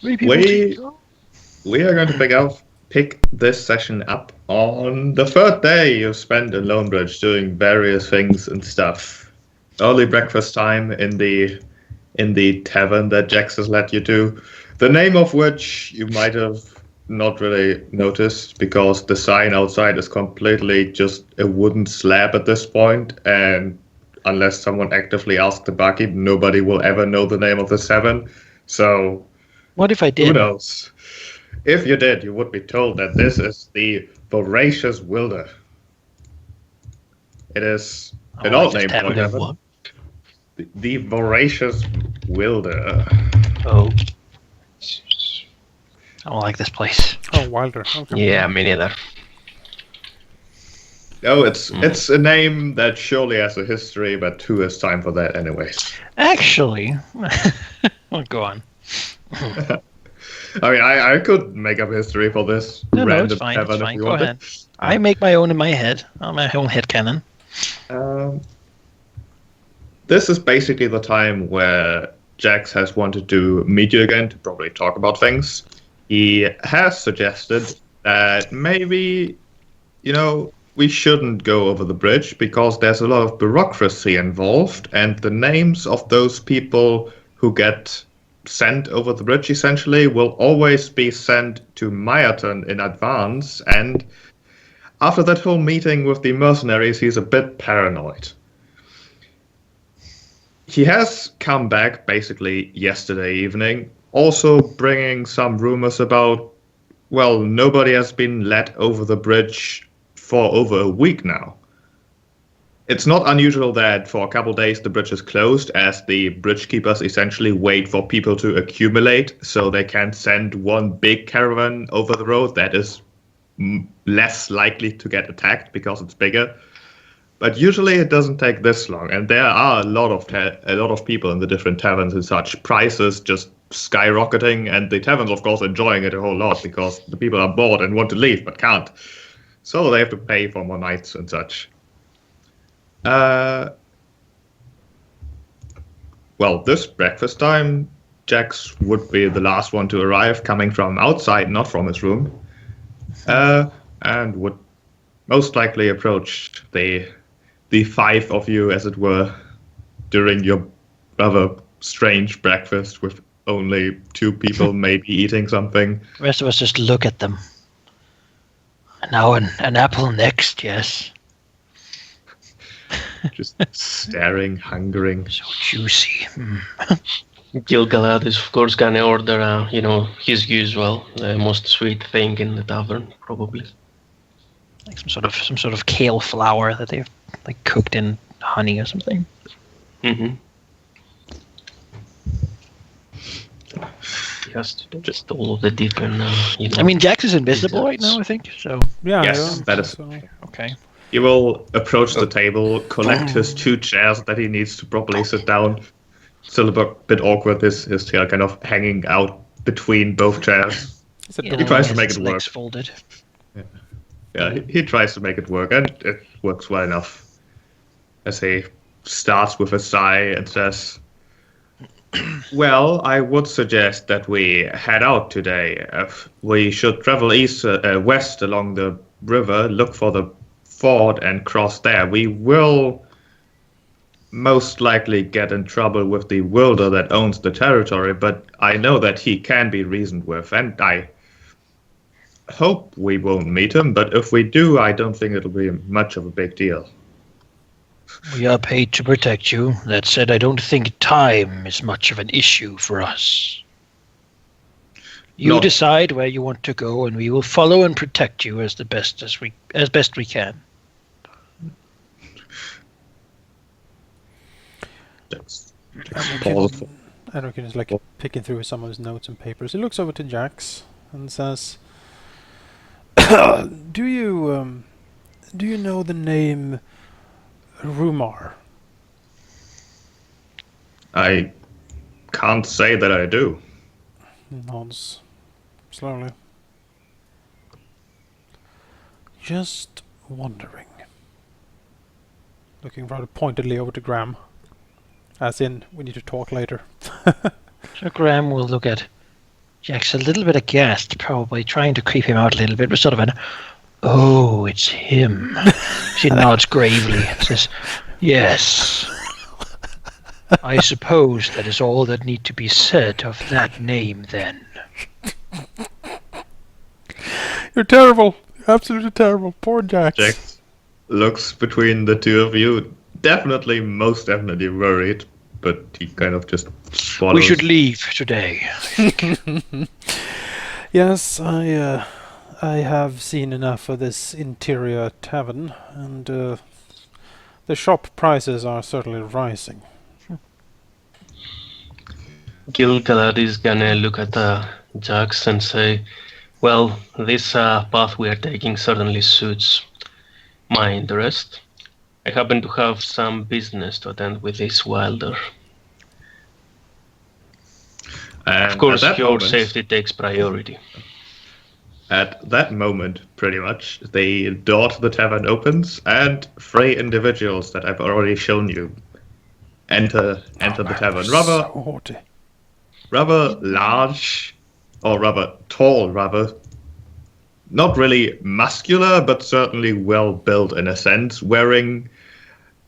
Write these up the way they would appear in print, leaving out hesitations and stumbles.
3 people we are going to pick this session up on the third day you spent in Lonebridge doing various things and stuff. Early breakfast time in the tavern that Jax has led you to, the name of which you might have not really noticed because the sign outside is completely just a wooden slab at this point, and unless someone actively asks the barkeep, nobody will ever know the name of the tavern. So, what if I did? Who knows? If you did, you would be told that this is the Voracious Wilder. It is an old name for a tavern. The Voracious Wilder. Oh. I don't like this place. Oh, Wilder. Okay. Yeah, me neither. Oh, it's a name that surely has a history, but who has time for that anyways? Actually, well, go on. I mean, I could make up history for this random it's fine, tavern it's fine. if you Go wanted. ahead. I make my own in my head. My own headcanon. This is basically the time where Jax has wanted to meet you again to probably talk about things. He has suggested that maybe, we shouldn't go over the bridge because there's a lot of bureaucracy involved, and the names of those people who get sent over the bridge essentially will always be sent to Myerton in advance, and after that whole meeting with the mercenaries, he's a bit paranoid. He has come back basically yesterday evening, also bringing some rumors about, well, nobody has been let over the bridge for over a week now. It's not unusual that for a couple of days the bridge is closed, as the bridge keepers essentially wait for people to accumulate so they can send one big caravan over the road that is less likely to get attacked because it's bigger. But usually it doesn't take this long, and there are a lot of people in the different taverns and such. Prices just skyrocketing, and the taverns, of course, enjoying it a whole lot because the people are bored and want to leave but can't. So they have to pay for more nights and such. Well, this breakfast time, Jax would be the last one to arrive, coming from outside, not from his room, and would most likely approach the 5 of you, as it were, during your rather strange breakfast with only 2 people maybe eating something. The rest of us just look at them. Now an apple next, yes. Just staring, hungering. So juicy. Gil-Galad is of course gonna order, his usual, the most sweet thing in the tavern, probably. Like some sort of kale flour that they've like cooked in honey or something. Mm-hmm. Just all of the different. I mean, Jax is invisible right now, I think. So Yeah. Yes, that is. So. okay. He will approach the table, collect his 2 chairs that he needs to properly sit down. Still a bit awkward, his tail kind of hanging out between both chairs. He tries to make it work. Folded. Yeah, he tries to make it work, and it works well enough. As he starts with a sigh and says, well, I would suggest that we head out today. We should travel west along the river, look for the ford and cross there. We will most likely get in trouble with the wielder that owns the territory, but I know that he can be reasoned with, and I hope we won't meet him, but if we do, I don't think it'll be much of a big deal. We are paid to protect you. That said, I don't think time is much of an issue for us. You decide where you want to go, and we will follow and protect you as best we can. Anrakyn is like picking through some of his notes and papers. He looks over to Jax and says, "Do you know the name Rumar?" I can't say that I do. Nods slowly. Just wondering. Looking rather pointedly over to Graham. As in, we need to talk later. So Graham will look at Jack's a little bit aghast, probably trying to creep him out a little bit, but sort of an, "Oh, it's him." She nods gravely, says, "Yes. I suppose that is all that need to be said of that name, then." You're terrible. Absolutely terrible. Poor Jax. Jax looks between the two of you, most definitely worried, but he kind of just swallows. We should leave today. Yes, I have seen enough of this interior tavern, and the shop prices are certainly rising. Gil-Galad is gonna look at Jax and say, "Well, this path we are taking certainly suits my interest. I happen to have some business to attend with this Wilder. And Of course, at that your moment- safety takes priority." At that moment, pretty much, the door to the tavern opens, and 3 individuals that I've already shown you enter the tavern. So haughty. Rather large, or rather tall, not really muscular, but certainly well built in a sense, wearing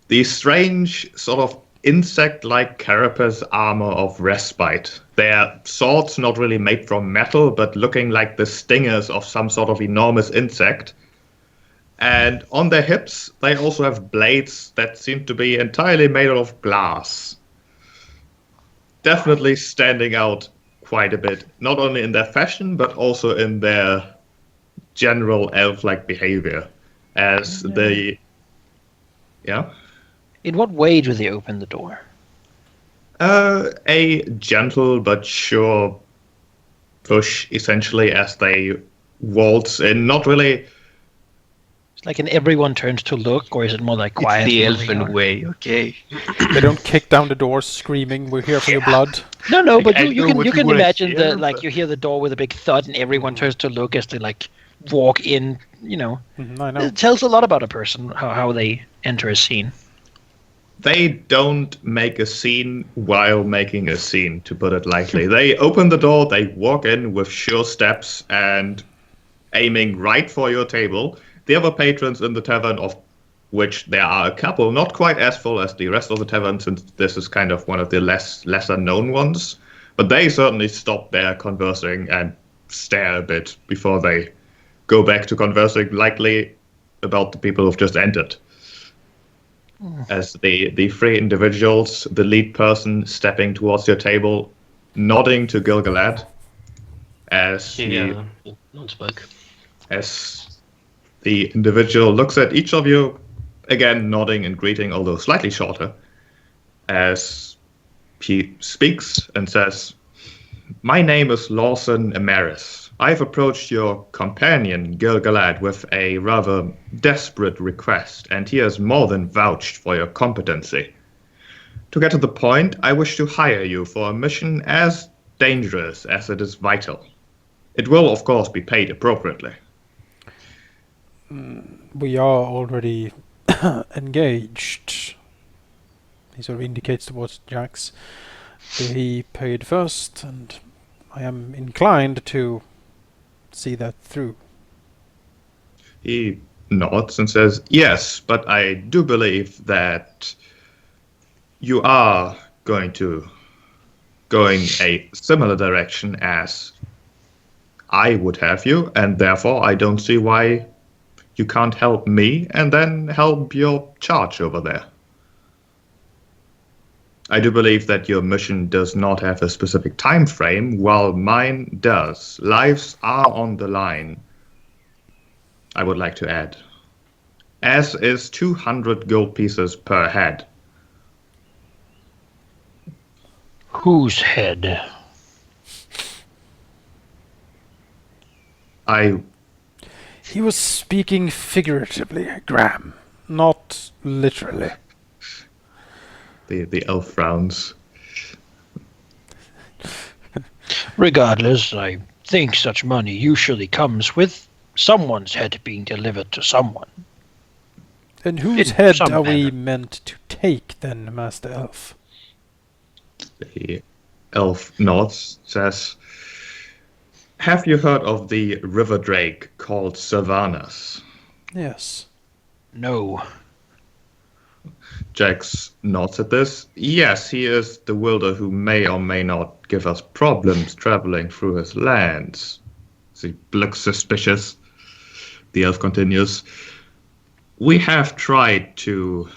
the strange sort of insect-like carapace armor of respite. Their swords not really made from metal, but looking like the stingers of some sort of enormous insect. And on their hips, they also have blades that seem to be entirely made out of glass. Definitely standing out quite a bit, not only in their fashion, but also in their general elf-like behavior. As they... Yeah? In what way do they open the door? A gentle but sure push, essentially, as they waltz in. Not really... It's like an everyone turns to look, or is it more like quiet? It's the elfin way, okay? They don't kick down the doors screaming, "We're here for your blood." No, but I you know what you you can wanna imagine hear, the but- you hear the door with a big thud, and everyone turns to look as they like walk in. I know. It tells a lot about a person how they enter a scene. They don't make a scene while making a scene, to put it lightly. They open the door, they walk in with sure steps and aiming right for your table. The other patrons in the tavern, of which there are a couple, not quite as full as the rest of the tavern, since this is kind of one of the lesser known ones, but they certainly stop there conversing and stare a bit before they go back to conversing likely about the people who've just entered. As the 3 individuals, the lead person stepping towards your table, nodding to Gil-Galad as He nods back. as the individual looks at each of you, again nodding and greeting, although slightly shorter, as he speaks and says, "My name is Lawson Amaris. I've approached your companion, Gil-Galad, with a rather desperate request, and he has more than vouched for your competency. To get to the point, I wish to hire you for a mission as dangerous as it is vital. It will, of course, be paid appropriately." We are already engaged. He sort of indicates towards Jax. He paid first, and I am inclined to see that through. He nods and says, "Yes, but I do believe that you are going a similar direction as I would have you, and therefore I don't see why you can't help me and then help your charge over there. I do believe that your mission does not have a specific time frame, while mine does. Lives are on the line, I would like to add, as is 200 gold pieces per head." Whose head? He was speaking figuratively, Graham, not literally. The elf frowns. Regardless, I think such money usually comes with someone's head being delivered to someone. And whose In head some are we manner. meant to take, then, Master Elf? The elf nods, says, Have you heard of the river drake called Sylvanas? Yes. No. Jax nods at this. Yes, he is the wielder who may or may not give us problems traveling through his lands. He looks suspicious. The elf continues. We have tried to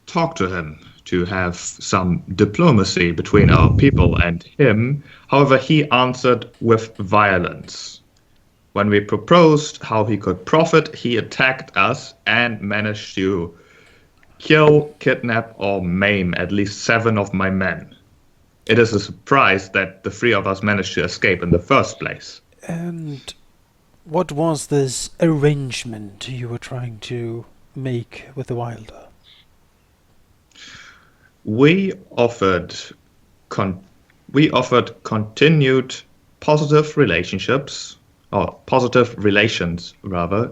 talk to him, to have some diplomacy between our people and him. However, he answered with violence. When we proposed how he could profit, he attacked us and managed to kill, kidnap, or maim at least 7 of my men. It is a surprise that the 3 of us managed to escape in the first place. And what was this arrangement you were trying to make with the Wilder? We offered continued positive relationships, or positive relations rather,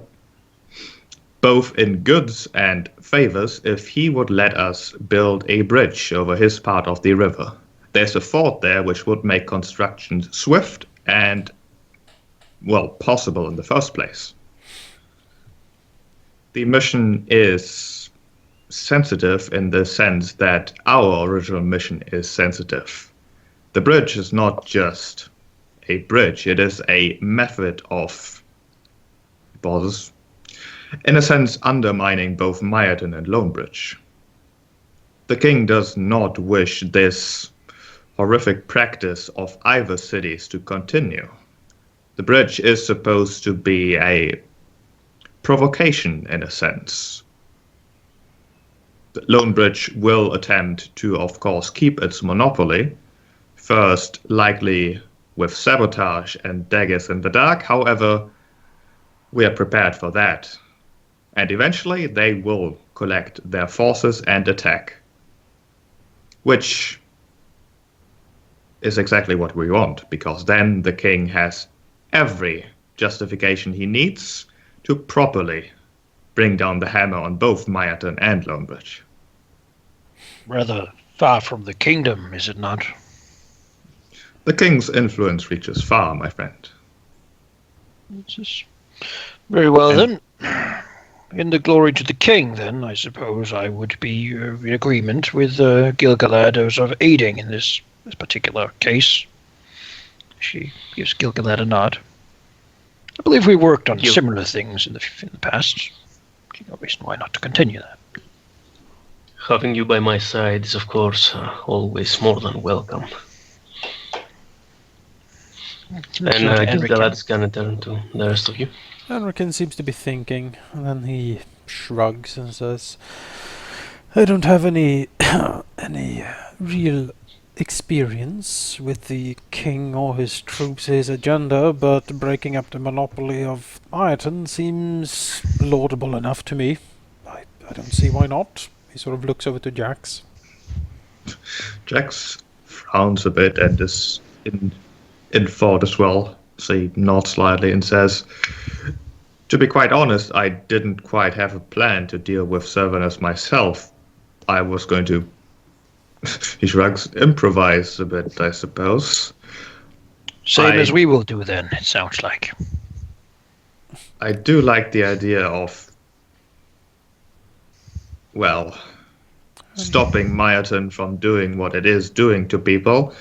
both in goods and favors, if he would let us build a bridge over his part of the river. There's a fort there which would make construction swift and, well, possible in the first place. The mission is sensitive in the sense that our original mission is sensitive. The bridge is not just a bridge, it is a method of borders, in a sense undermining both Myerton and Lonebridge. The king does not wish this horrific practice of either cities to continue. The bridge is supposed to be a provocation in a sense. Lonebridge will attempt to, of course, keep its monopoly, first likely with sabotage and daggers in the dark. However, we are prepared for that. And eventually they will collect their forces and attack. Which is exactly what we want, because then the king has every justification he needs to properly bring down the hammer on both Myerton and Lonebridge. Rather far from the kingdom, is it not? The king's influence reaches far, my friend. Very well, then. In the glory to the king, then, I suppose I would be in agreement with Gil-Galad of aiding in this particular case. She gives Gil-Galad a nod. I believe we worked on similar things in the past. No reason why not to continue that. Having you by my side is, of course, always more than welcome. And Gil-Galad's gonna turn to the rest of you. Anrakyn seems to be thinking, and then he shrugs and says, I don't have any real experience with the king or his troops, his agenda, but breaking up the monopoly of Myerton seems laudable enough to me. I don't see why not. He sort of looks over to Jax. Jax frowns a bit and is in thought as well. So he nods slightly and says, to be quite honest, I didn't quite have a plan to deal with Sylvanas myself. I was going to, he shrugs, improvise a bit, I suppose. Same as we will do then, it sounds like. I do like the idea of, well, stopping Myerton from doing what it is doing to people.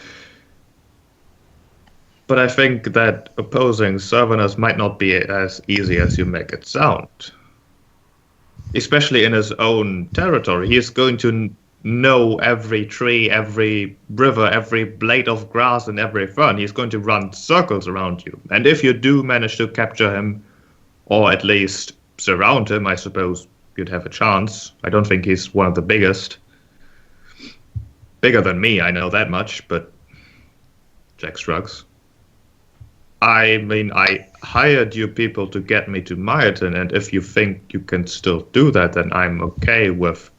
But I think that opposing Sylvanas might not be as easy as you make it sound. Especially in his own territory. He is going to know every tree, every river, every blade of grass, and every fern. He's going to run circles around you. And if you do manage to capture him, or at least surround him, I suppose you'd have a chance. I don't think he's one of the biggest. Bigger than me, I know that much, but Jack shrugs. I mean, I hired you people to get me to Myerton, and if you think you can still do that, then I'm okay with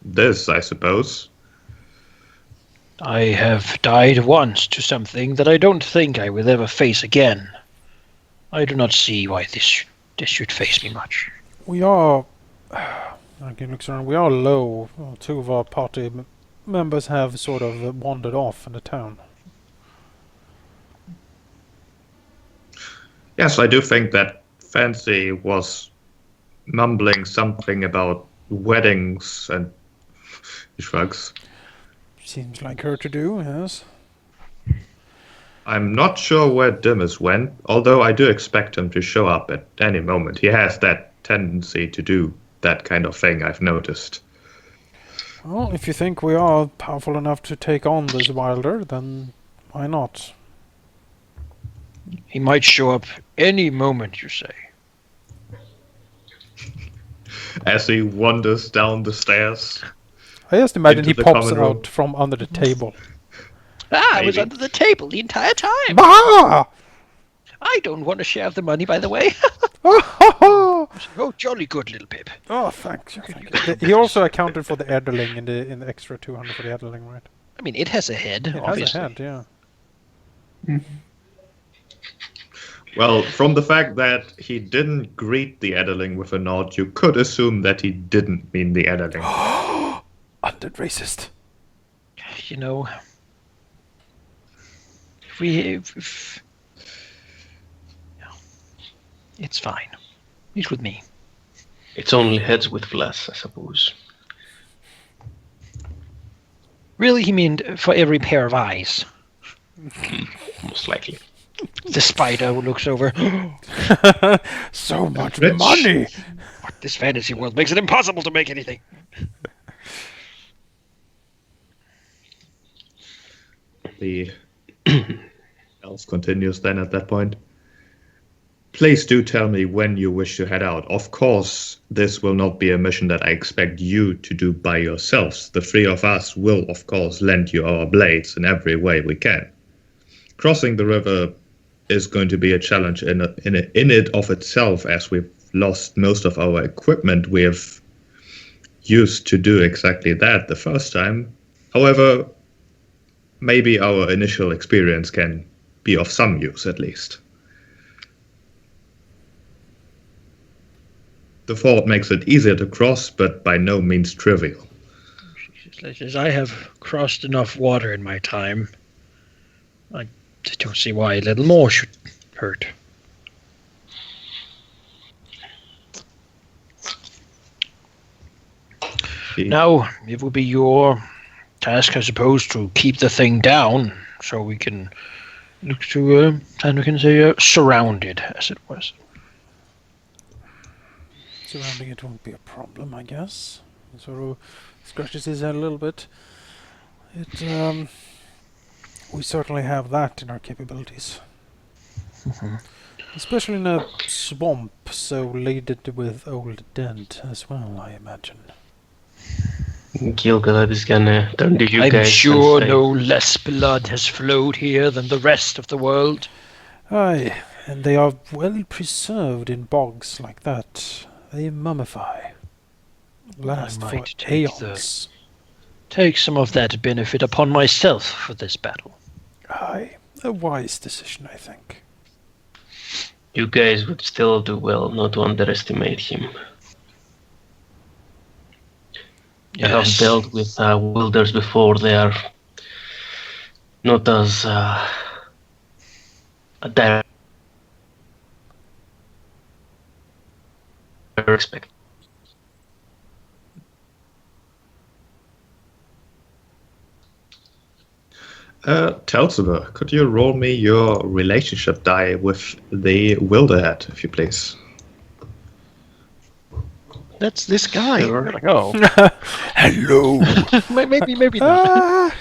this, I suppose. I have died once to something that I don't think I will ever face again. I do not see why this should face me much. We are... Anrakyn looks around. We are low. Well, 2 of our party members have sort of wandered off in the town. Yes, I do think that Fancy was mumbling something about weddings, and he shrugs. Seems like her to do, yes. I'm not sure where Dimezz went, although I do expect him to show up at any moment. He has that tendency to do that kind of thing, I've noticed. Well, if you think we are powerful enough to take on this wilder, then why not? He might show up any moment, you say. As he wanders down the stairs. I just imagine Into he the pops common room. out from under the table. I was Maybe. under the table the entire time. Bah! I don't want a share of the money, by the way. Oh, Oh, jolly good, little Pip. thank you. He also accounted for the Ederling in the extra 200 for the Ederling, right? I mean, it has a head, It obviously. has a head, yeah. Well, from the fact that he didn't greet the Ederling with a nod, you could assume that he didn't mean the Ederling. Undead racist. You know, if it's fine. He's with me. It's only heads with flesh, I suppose. Really, he meant for every pair of eyes. Most likely. The spider who looks over. So much Rich. money! What, this fantasy world makes it impossible to make anything. The elf continues then at that point. Please do tell me when you wish to head out. Of course, this will not be a mission that I expect you to do by yourselves. The three of us will, of course, lend you our blades in every way we can. Crossing the river is going to be a challenge in it of itself, as we've lost most of our equipment we have used to do exactly that the first time. However, maybe our initial experience can be of some use at least. The fort makes it easier to cross, but by no means trivial. As I have crossed enough water in my time, I don't see why a little more should hurt. Now, it will be your task, I suppose, to keep the thing down, so we can look to, Anrakyn say, surround it, as it was. Surrounding it won't be a problem, I guess. He sort of scratches his head a little bit. We certainly have that in our capabilities. Especially in a swamp so laden with old dead as well, I imagine. Gil-Galad is gonna turn to you I'm guys sure and say, no less blood has flowed here than the rest of the world. Aye, and they are well preserved in bogs like that. They mummify. Last for might take aeons. Take some of that benefit upon myself for this battle. Aye, a wise decision, I think. you guys would still do well not to underestimate him. I have Yes. dealt with wilders before. They are not as direct respect. Talsiber, could you roll me your relationship die with the Wilderhead, if you please? That's this guy. You're like, oh. Hello! maybe not.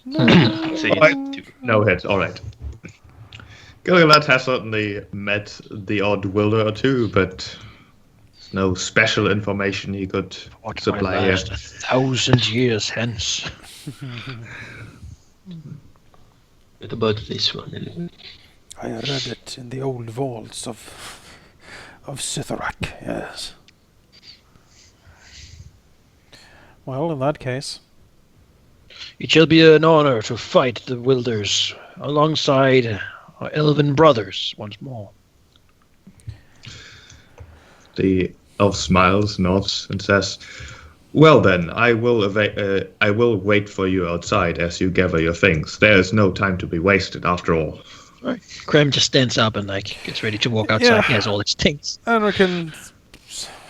So No hit, alright. Gil-Galad has certainly met the odd Wilder or two, but there's no special information he could What supply might here. last 1,000 years hence. what about this one? I read it in the old vaults of Sitharak, yes. Well, in that case, It shall be an honor to fight the Wilders alongside our elven brothers once more. The elf smiles, nods, and says, "Well then, I will wait for you outside as you gather your things. There is no time to be wasted, after all." Graham just stands up and gets ready to walk outside. Yeah. He has all his things. Anrakyn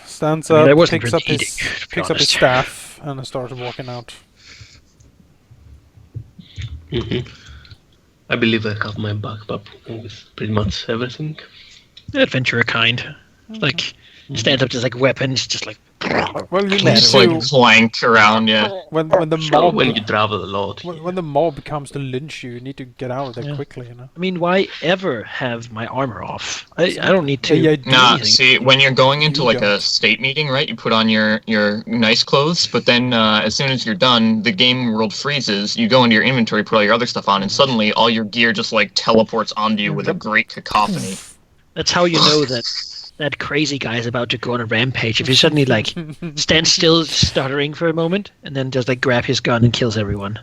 stands I mean, I up, wasn't picks really up eating, his to be picks up his honest. staff, and starts walking out. I believe I have my backpack with pretty much everything. Adventurer kind. Stands up just weapons, just Well, you need Just clattering. like flanked around, yeah. when the Sure, mob when you travel a lot. when the mob comes to lynch you, you need to get out of there Yeah. quickly. You know. I mean, why ever have my armor off? I don't need to. Yeah, Nah, anything. see, when you're going into You like a don't. state meeting, right, you put on your nice clothes, but then as soon as you're done, the game world freezes, you go into your inventory, put all your other stuff on, and suddenly all your gear just like teleports onto you with a great cacophony. That's how you know that crazy guy is about to go on a rampage. If he suddenly stands still, stuttering for a moment, and then just grab his gun and kills everyone,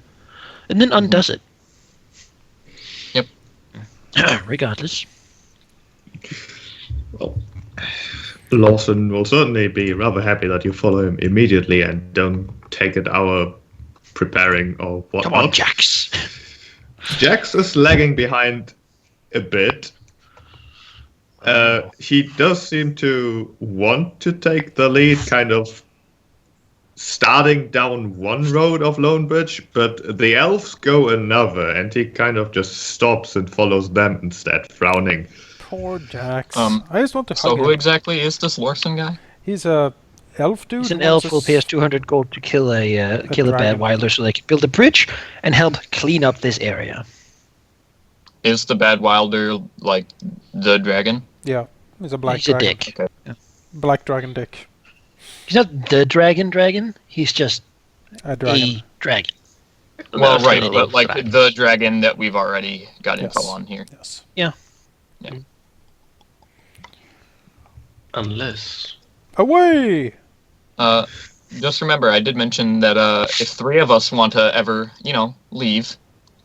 and then undoes it. Yep. Regardless. Well, Lawson will certainly be rather happy that you follow him immediately and don't take an hour preparing or whatnot. Come on, Jax. Jax is lagging behind a bit. He does seem to want to take the lead, kind of starting down one road of Lonebridge, but the elves go another, and he kind of just stops and follows them instead, frowning. Poor Jax. Um, I just want to So hug who him. exactly is this Lawson guy? He's a elf dude. He's an who elf wants who us- pays 200 gold to kill a dragon. bad wilder so they can build a bridge and help clean up this area. Is the Bad Wilder like the dragon? Yeah, he's a black He's a dragon. dick. Okay. Black dragon dick. He's not the dragon. He's just A dragon. a dragon. Well, There's right, a lot but of like dragons. the dragon that we've already got info Yes. on here. Yes. Unless... Away! Just remember, I did mention that if three of us want to ever, leave,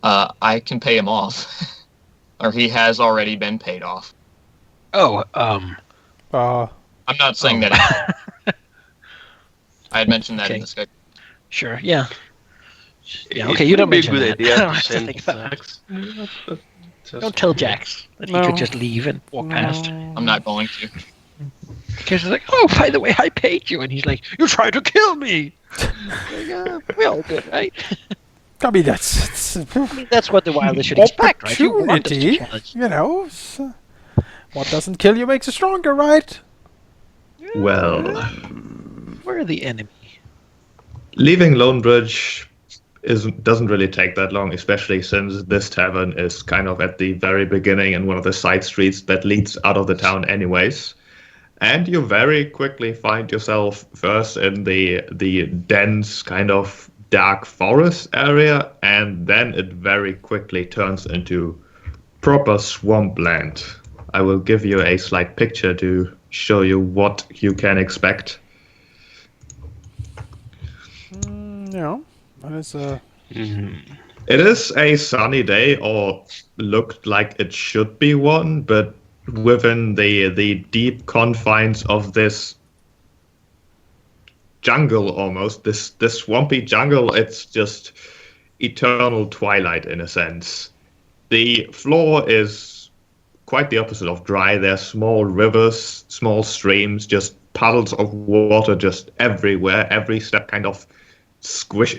I can pay him off. Or he has already been paid off. Oh, I'm not saying that. I had mentioned that in Okay. the schedule. sure, yeah. Yeah, It okay, you would don't be a mention good that. idea I don't to have to send think about it. Jax. Don't tell Jax that he No. could just leave and walk past. I'm not going to. Because he's like, oh, by the way, I paid you. And he's like, you tried to kill me. We all good, right? I mean, that's I mean, that's what the Wilders should expect, right? You want us to opportunity. challenge. You know, what doesn't kill you makes you stronger, right? Well, We're the enemy. leaving Lonebridge doesn't really take that long, especially since this tavern is kind of at the very beginning and one of the side streets that leads out of the town anyways. And you very quickly find yourself first in the dense kind of dark forest area, and then it very quickly turns into proper swampland. I will give you a slight picture to show you what you can expect. Yeah, that is It is a sunny day, or looked like it should be one, but within the deep confines of this jungle, almost this swampy jungle, it's just eternal twilight in a sense. The floor is quite the opposite of dry. There's small rivers, small streams, just puddles of water just everywhere. Every step kind of squish,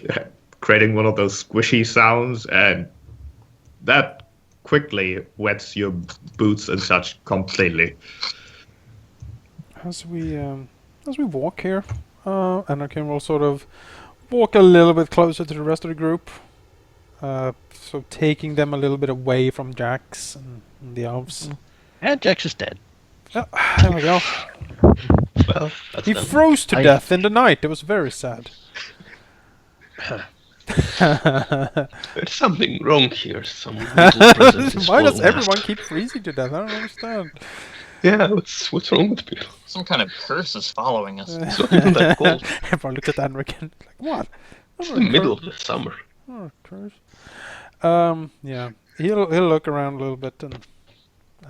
creating one of those squishy sounds, and that quickly wets your boots and such completely. as we walk here, Anrakyn will sort of walk a little bit closer to the rest of the group, so taking them a little bit away from Jax and the elves. And Jax is dead. Oh, there we go. Well, that's He done. froze to I- death in the night. It was very sad. There's something wrong here. Some little presence is Why does following us. everyone keep freezing to death? I don't understand. Yeah, what's wrong with people? Some kind of curse is following us. It's not even that cold. Everyone looks at Anrakyn like, what? It's the middle of the summer. Oh, curse. Yeah. He'll look around a little bit, and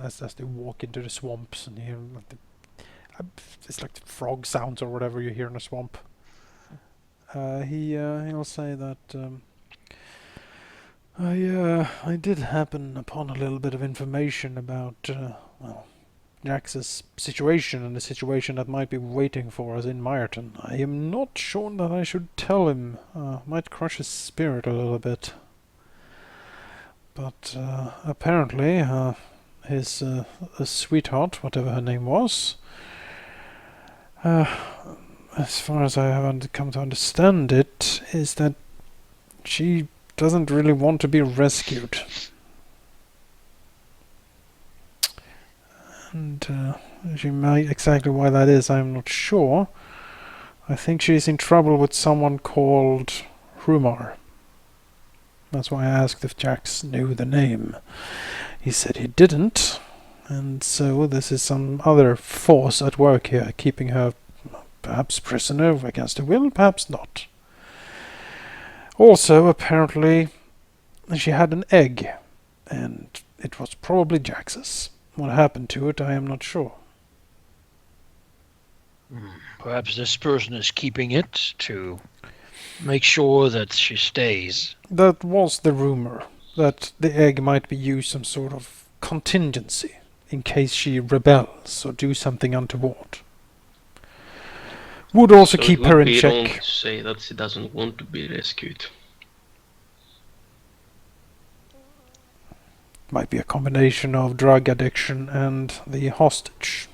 as they walk into the swamps and hear like it's like the frog sounds or whatever you hear in a swamp. He'll say that I did happen upon a little bit of information about, Jax's situation and the situation that might be waiting for us in Meyerton. I am not sure that I should tell him. Might crush his spirit a little bit. But apparently, his sweetheart, whatever her name was, as far as I have come to understand it, is that she doesn't really want to be rescued. And she might, exactly why that is, I'm not sure. I think she's in trouble with someone called Rumar. That's why I asked if Jax knew the name. He said he didn't, and so this is some other force at work here, keeping her perhaps prisoner against her will, perhaps not. Also, apparently, she had an egg, and it was probably Jax's. What happened to it, I am not sure. Perhaps this person is keeping it to make sure that she stays. That was the rumor, that the egg might be used some sort of contingency, in case she rebels or do something untoward. Would also So keep it her would in be check. wrong to say that she doesn't want to be rescued. Might be a combination of drug addiction and the hostage.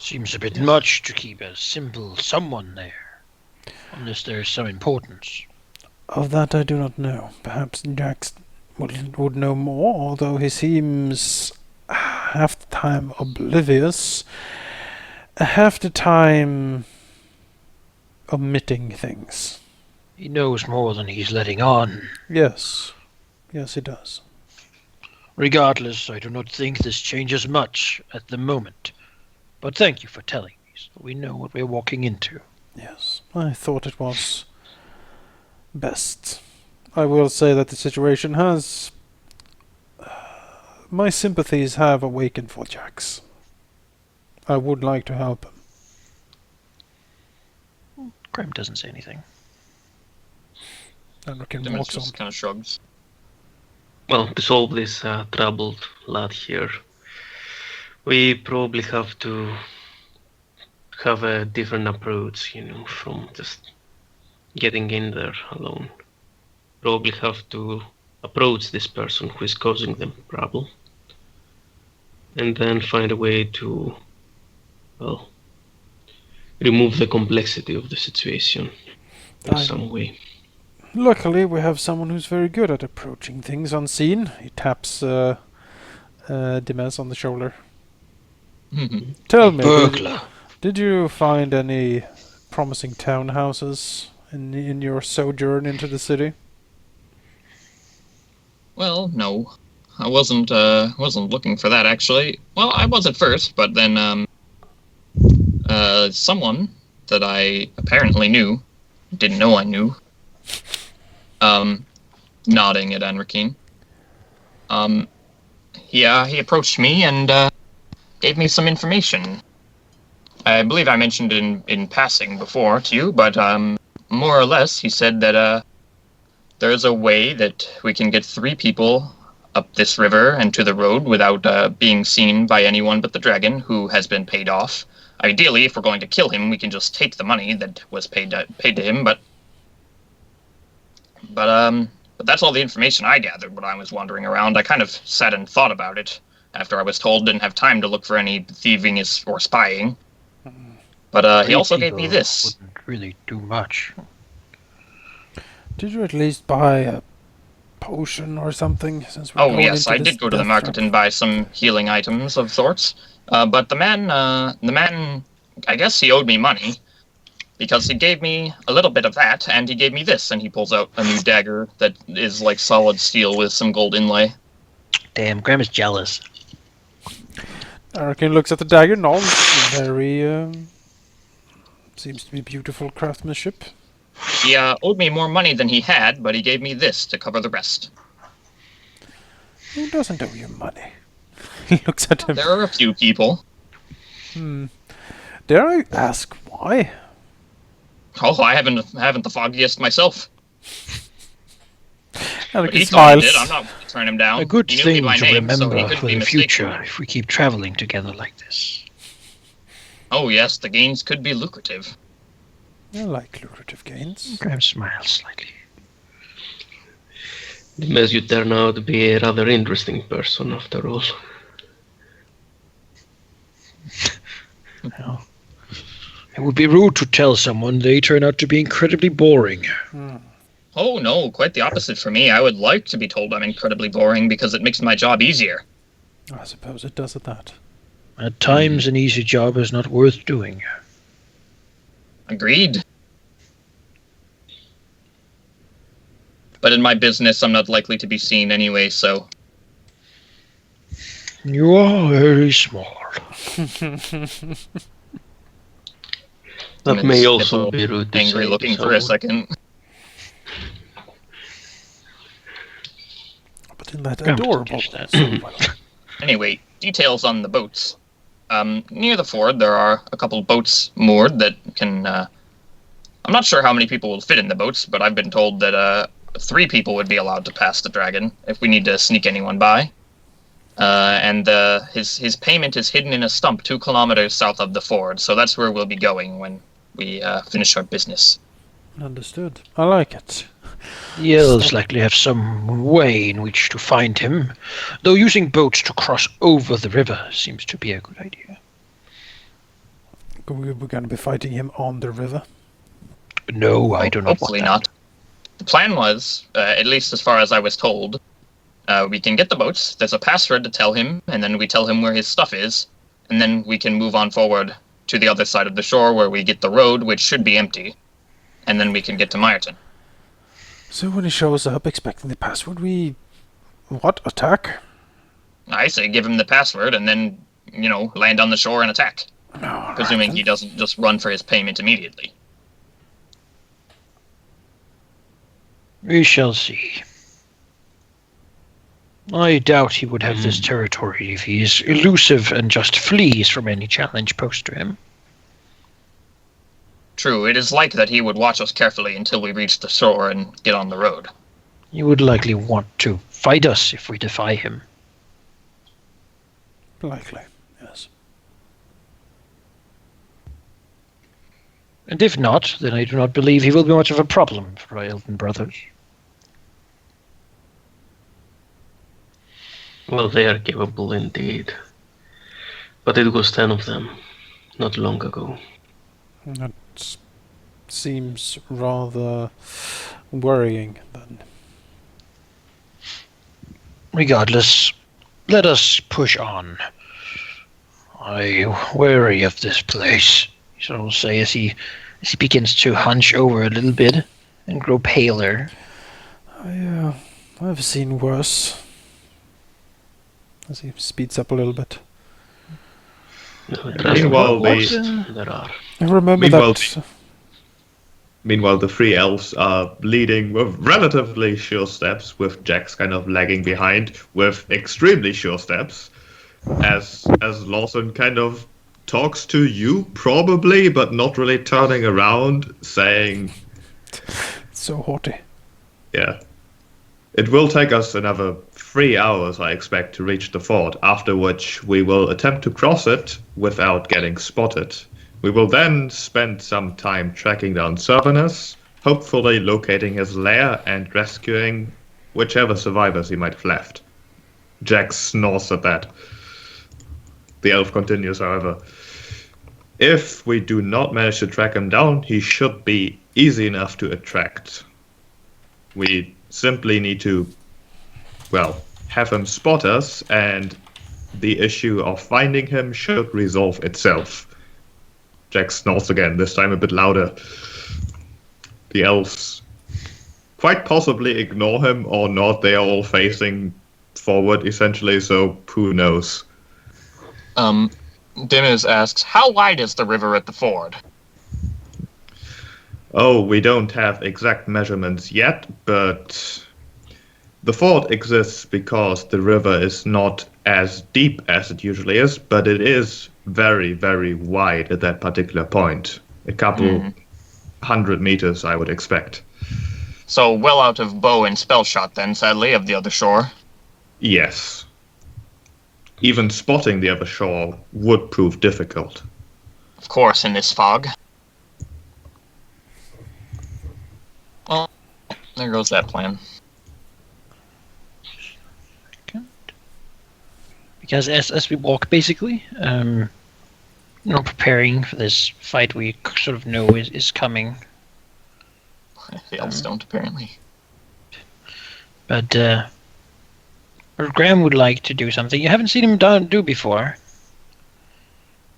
Seems a bit much to keep a simple someone there, unless there's some importance. Of that I do not know. Perhaps Jax would know more, although he seems half the time oblivious, half the time omitting things. He knows more than he's letting on. Yes. Yes, he does. Regardless, I do not think this changes much at the moment. But thank you for telling me, so we know what we're walking into. Yes, I thought it was best. I will say that the situation has... my sympathies have awakened for Jax. I would like to help him. Grim doesn't say anything. Anrakyn Dimezz walks on. just kind of shrugs. Well, to solve this troubled lad here, we probably have to have a different approach, from just getting in there alone. Probably have to approach this person who is causing them trouble, and then find a way to, remove the complexity of the situation in some way. Luckily, we have someone who's very good at approaching things unseen. He taps Dimezz on the shoulder. Tell me, Burglar. did you find any promising townhouses in your sojourn into the city? Well, no. I wasn't looking for that, actually. Well, I was at first, but then, someone that I apparently knew, didn't know I knew, nodding at Anrakyn, he approached me and, gave me some information. I believe I mentioned it in passing before to you, but, more or less, he said that, there's a way that we can get 3 people up this river and to the road without being seen by anyone but the dragon, who has been paid off. Ideally, if we're going to kill him, we can just take the money that was paid to him, but that's all the information I gathered when I was wandering around. I kind of sat and thought about it after I was told, didn't have time to look for any thieving or spying. But he also gave me this. Wouldn't really do much. Did you at least buy a potion or something? Since we're Oh going yes, into I this did go to the death market trap? and buy some healing items of sorts. But the man, I guess he owed me money, because he gave me a little bit of that, and he gave me this, and he pulls out a new dagger that is like solid steel with some gold inlay. Damn, Graham is jealous. Anrakyn looks at the dagger, nods. Very, seems to be beautiful craftsmanship. He owed me more money than he had, but he gave me this to cover the rest. Who doesn't owe you money? He looks at him. There are a few people. Dare I ask why? Oh, I haven't the foggiest myself. But Anrakyn he thought he smiles. did. I'm not going to turn him down. A good He knew me thing by to name, so he remember couldn't for be the mistaken. future if we keep traveling together like this. Oh yes, the gains could be lucrative. I like lucrative gains. Graham smiles slightly. Dimezz, you turn out to be a rather interesting person after all. Well, it would be rude to tell someone they turn out to be incredibly boring. Oh no, quite the opposite for me. I would like to be told I'm incredibly boring because it makes my job easier. I suppose it does at that. At times, an easy job is not worth doing. Agreed. But in my business, I'm not likely to be seen anyway, so... You are very small. That may also be rude to angry say looking to for a someone. second. But in that Graham adorable does that. sort of way. Anyway, details on the boats. Near the ford, there are a couple boats moored that can... I'm not sure how many people will fit in the boats, but I've been told that 3 people would be allowed to pass the dragon if we need to sneak anyone by. And his payment is hidden in a stump 2 kilometers south of the ford, so that's where we'll be going when we finish our business. Understood. I like it. The elves likely have some way in which to find him, though using boats to cross over the river seems to be a good idea. We're going to be fighting him on the river. No, I do not Hopefully want that. not. The plan was, at least as far as I was told, we can get the boats, there's a password to tell him, and then we tell him where his stuff is, and then we can move on forward to the other side of the shore where we get the road, which should be empty, and then we can get to Meyerton. So when he shows up expecting the password, we... What? Attack? I say give him the password, and then, land on the shore and attack, No, presuming he doesn't just run for his payment immediately. We shall see. I doubt he would have this territory if he is elusive and just flees from any challenge posed to him. True, it is like that he would watch us carefully until we reach the shore and get on the road. He would likely want to fight us if we defy him. Likely, yes. And if not, then I do not believe he will be much of a problem for our elven brothers. Well, they are capable indeed. But it was 10 of them, not long ago. That seems rather worrying, then. Regardless, let us push on. I worry of this place, so I'll say as he begins to hunch over a little bit and grow paler. I've seen worse. As he speeds up a little bit. Meanwhile, there are. I remember Meanwhile, that... Meanwhile, the 3 elves are leading with relatively sure steps, with Jax kind of lagging behind with extremely sure steps, as Lawson kind of talks to you, probably, but not really turning around, saying... So haughty. Yeah. It will take us another 3 hours, I expect, to reach the fort, after which we will attempt to cross it without getting spotted. We will then spend some time tracking down Servanus, hopefully locating his lair and rescuing whichever survivors he might have left. Jax snores at that. The elf continues, however. If we do not manage to track him down, he should be easy enough to attract. We simply need to, have him spot us, and the issue of finding him should resolve itself. Jack snores again, this time a bit louder. The elves quite possibly ignore him or not. They are all facing forward, essentially, so who knows? Dimezz asks, how wide is the river at the ford? Oh, we don't have exact measurements yet, but the fort exists because the river is not as deep as it usually is, but it is very, very wide at that particular point. A couple 100 meters, I would expect. So well out of bow and spell shot then, sadly, of the other shore. Yes. Even spotting the other shore would prove difficult. Of course, in this fog. Well, there goes that plan. Because as we walk, basically, preparing for this fight we sort of know is coming. The elves don't, apparently. But Graham would like to do something you haven't seen him do before.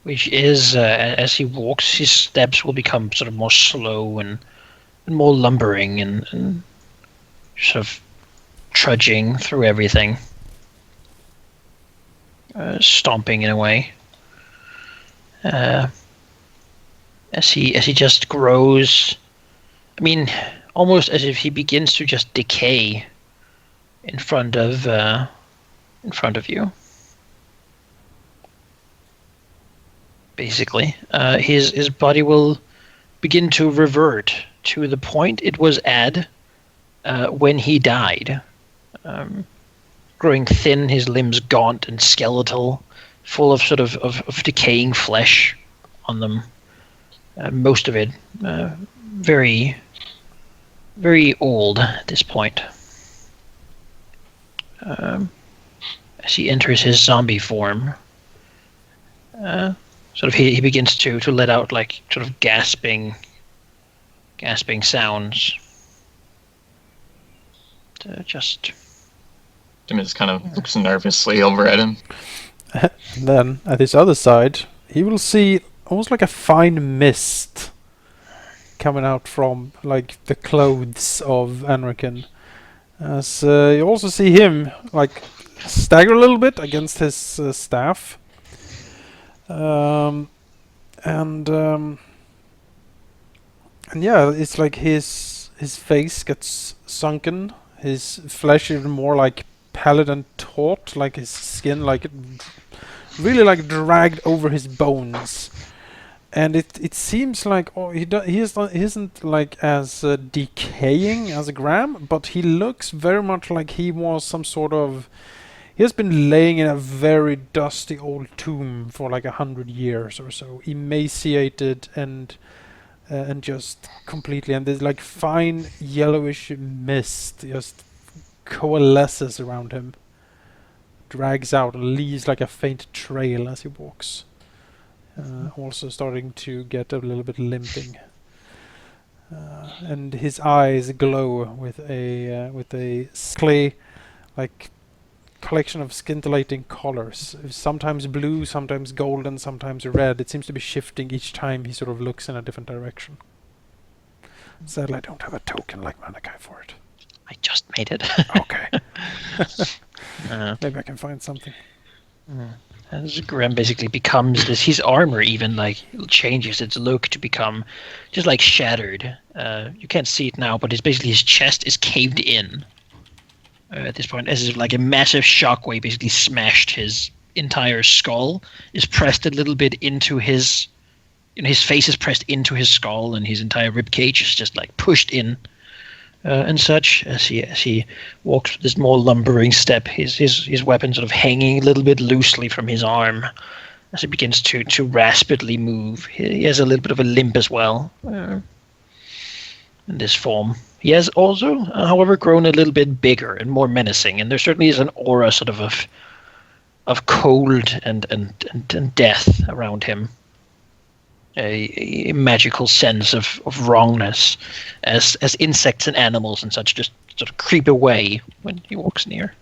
Which is, as he walks, his steps will become sort of more slow and more lumbering and sort of trudging through everything. Stomping in a way. As he just grows, I mean, almost as if he begins to just decay in front of you. Basically, his body will begin to revert to the point it was at when he died. Growing thin, his limbs gaunt and skeletal, full of sort of decaying flesh on them. Most of it very, very old at this point. As he enters his zombie form, he begins to let out like sort of gasping sounds. Just. Dimezz kind of looks nervously over at him. Then, at his other side, he will see almost like a fine mist coming out from like the clothes of Anrakyn. As you also see him like stagger a little bit against his staff. And yeah, it's like his face gets sunken, his flesh even more like paladin taut, like his skin like really like dragged over his bones, and it seems like he isn't like as decaying as a Graham, but he looks very much like he was some sort of. He has been laying in a very dusty old tomb for like 100 years or so, emaciated and just completely, and there's like fine yellowish mist just coalesces around him, drags out and leaves like a faint trail as he walks. Also starting to get a little bit limping, and his eyes glow with a sickly, like collection of scintillating colors. Sometimes blue, sometimes golden, sometimes red. It seems to be shifting each time he sort of looks in a different direction. Sadly, I don't have a token like Manaki for it. I just made it. Okay. Maybe I can find something. As Graham basically becomes this, his armor even like changes its look to become just like shattered. You can't see it now, but it's basically his chest is caved in at this point, as if like a massive shockwave basically smashed his entire skull. Is pressed a little bit into his, his face is pressed into his skull, and his entire rib cage is just like pushed in. And such as he walks with this more lumbering step, his weapon sort of hanging a little bit loosely from his arm as he begins to rapidly move. He has a little bit of a limp as well in this form. He has also, however, grown a little bit bigger and more menacing, and there certainly is an aura sort of cold and death around him. A magical sense of wrongness as insects and animals and such just sort of creep away when he walks near.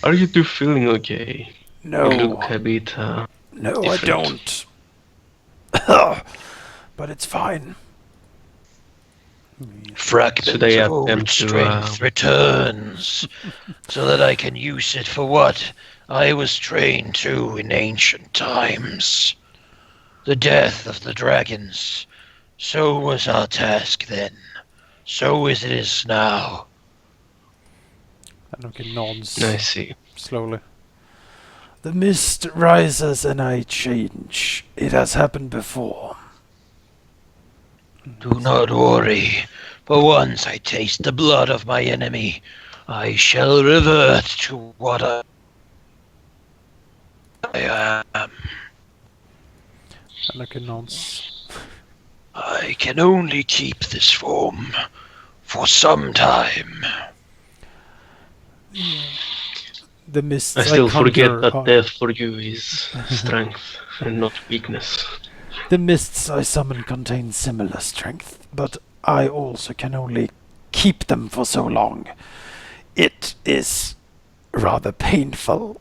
Are you two feeling okay? No. You look a bit No, different. I don't. But it's fine. Fragments Should I of old attempt to, strength returns, so that I can use it for what I was trained to in ancient times. The death of the dragons. So was our task then. So is it is now. Anrakyn nods I see. slowly. The mist rises and I change. It has happened before. Do not worry. For once I taste the blood of my enemy, I shall revert to what I am. Anrakyn nods. I can only keep this form for some time. The mists I still forget conjure that are- death for you is strength and not weakness. The mists I summon contain similar strength, but I also can only keep them for so long. It is rather painful.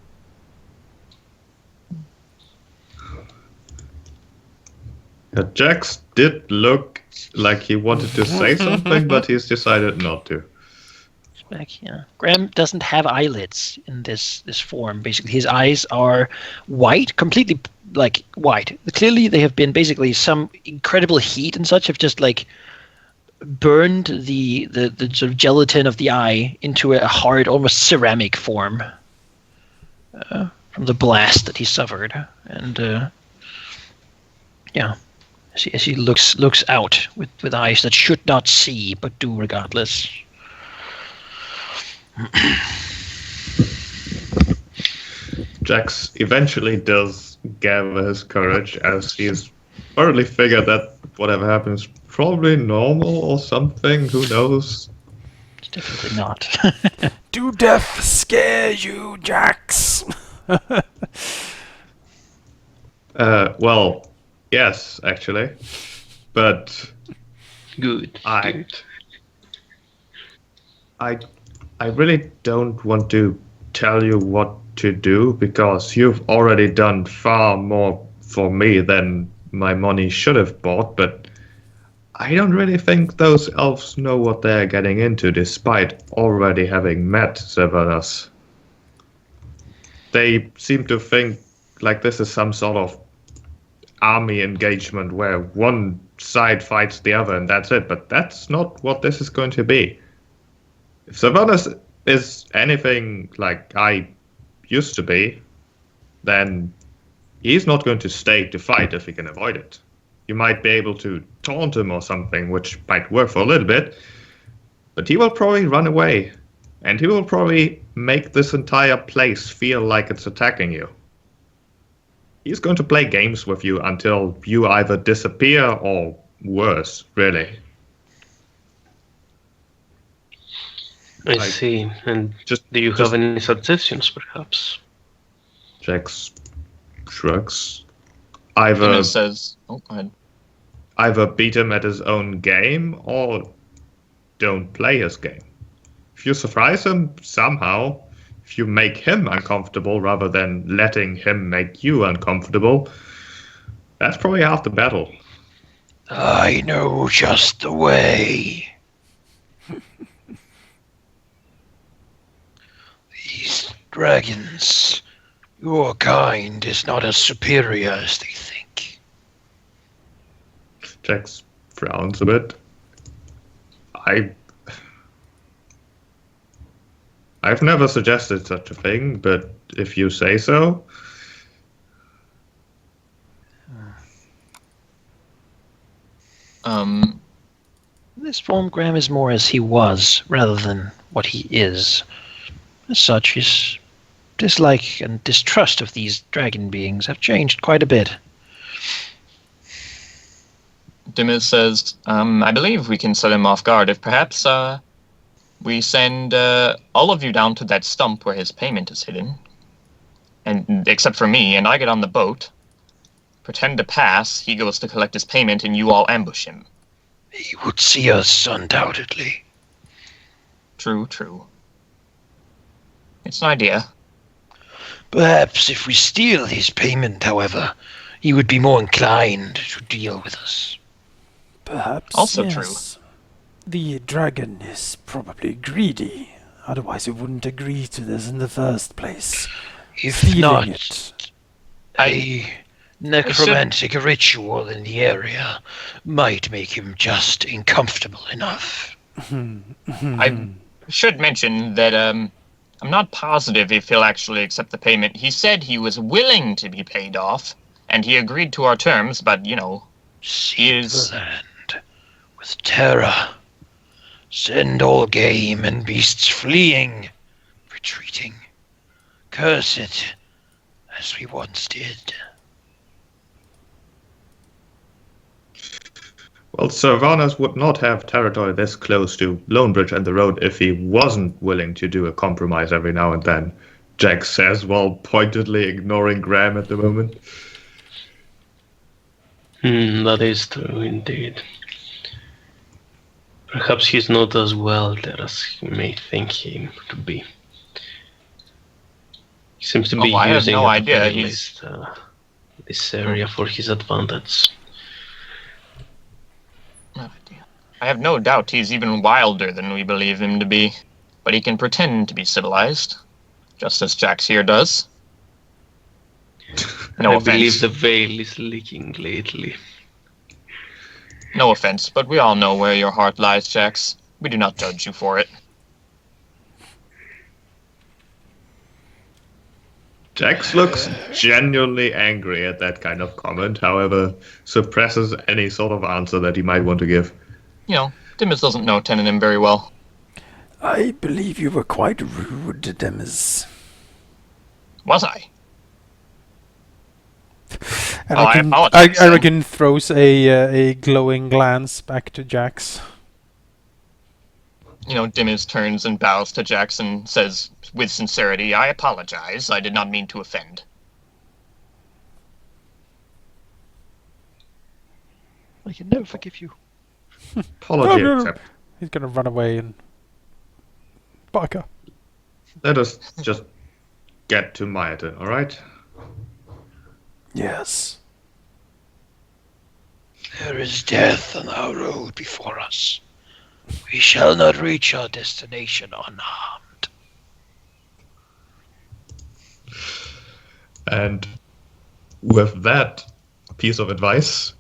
Jax did look like he wanted to say something, but he's decided not to. Back, yeah. Graham doesn't have eyelids in this form. Basically, his eyes are white, completely like white. Clearly, they have been basically some incredible heat and such have just like burned the sort of gelatin of the eye into a hard, almost ceramic form from the blast that he suffered. And yeah, as he looks out with eyes that should not see but do regardless. Jax eventually does gather his courage as he's already figured that whatever happens is probably normal or something, who knows. It's definitely not. Do death scare you, Jax? Well, yes, actually. But Good. I really don't want to tell you what to do because you've already done far more for me than my money should have bought, but I don't really think those elves know what they're getting into despite already having met Sylvanas. They seem to think like this is some sort of army engagement where one side fights the other and that's it, but that's not what this is going to be. If Sylvanas is anything like I used to be, then he's not going to stay to fight if he can avoid it. You might be able to taunt him or something, which might work for a little bit, but he will probably run away, and he will probably make this entire place feel like it's attacking you. He's going to play games with you until you either disappear or worse, really. I see. And do you have any suggestions, perhaps? Jax shrugs. Dimezz says, "Oh, go ahead." Either beat him at his own game or don't play his game. If you surprise him somehow, if you make him uncomfortable rather than letting him make you uncomfortable, that's probably half the battle. I know just the way. These dragons, your kind is not as superior as they think. Jax frowns a bit. I've never suggested such a thing, but if you say so. This form, Graham, is more as he was rather than what he is. As such, his dislike and distrust of these dragon beings have changed quite a bit. Dimezz says, I believe we can set him off guard if perhaps we send all of you down to that stump where his payment is hidden. And except for me, and I get on the boat, pretend to pass, he goes to collect his payment, and you all ambush him. He would see us, undoubtedly. True. It's an idea. Perhaps if we steal his payment, however, he would be more inclined to deal with us. Perhaps. Also yes. true. The dragon is probably greedy. Otherwise, he wouldn't agree to this in the first place. If Stealing not, it. a necromantic ritual in the area might make him just uncomfortable enough. I should mention that I'm not positive if he'll actually accept the payment. He said he was willing to be paid off, and he agreed to our terms, but, he is... Land. with terror. Send all game and beasts fleeing, retreating. Curse it, as we once did. Well, Sir Varnas would not have territory this close to Lonebridge and the road if he wasn't willing to do a compromise every now and then, Jack says while pointedly ignoring Graham at the moment. That is true indeed. Perhaps he's not as well there as he may think him to be. He seems to be I have using no at the idea. very least, this area for his advantage. I have no doubt he's even wilder than we believe him to be, but he can pretend to be civilized, just as Jax here does. No I offense. believe the veil is leaking lately. No offense, but we all know where your heart lies, Jax. We do not judge you for it. Jax looks genuinely angry at that kind of comment, however, suppresses any sort of answer that he might want to give. You know, Dimezz doesn't know Tenanim very well. I believe you were quite rude, Dimezz. Was I? And I apologize, then. Anrakyn throws a glowing glance back to Jax. You know, Dimezz turns and bows to Jax and says, with sincerity, I apologize. I did not mean to offend. I can never forgive you. Apology No. accepted. He's gonna run away and bugger. Let us just get to Minett, alright? Yes. There is death on our road before us. We shall not reach our destination unharmed. And with that piece of advice,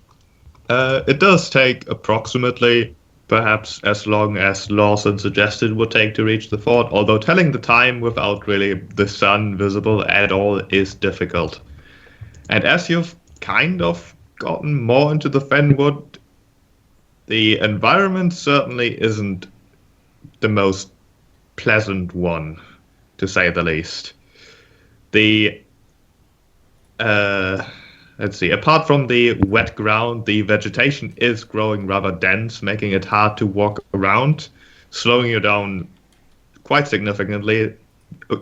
it does take approximately perhaps as long as Lawson suggested would take to reach the fort, although telling the time without really the sun visible at all is difficult. And as you've kind of gotten more into the Fenwood, the environment certainly isn't the most pleasant one, to say the least. Let's see, apart from the wet ground, the vegetation is growing rather dense, making it hard to walk around, slowing you down quite significantly.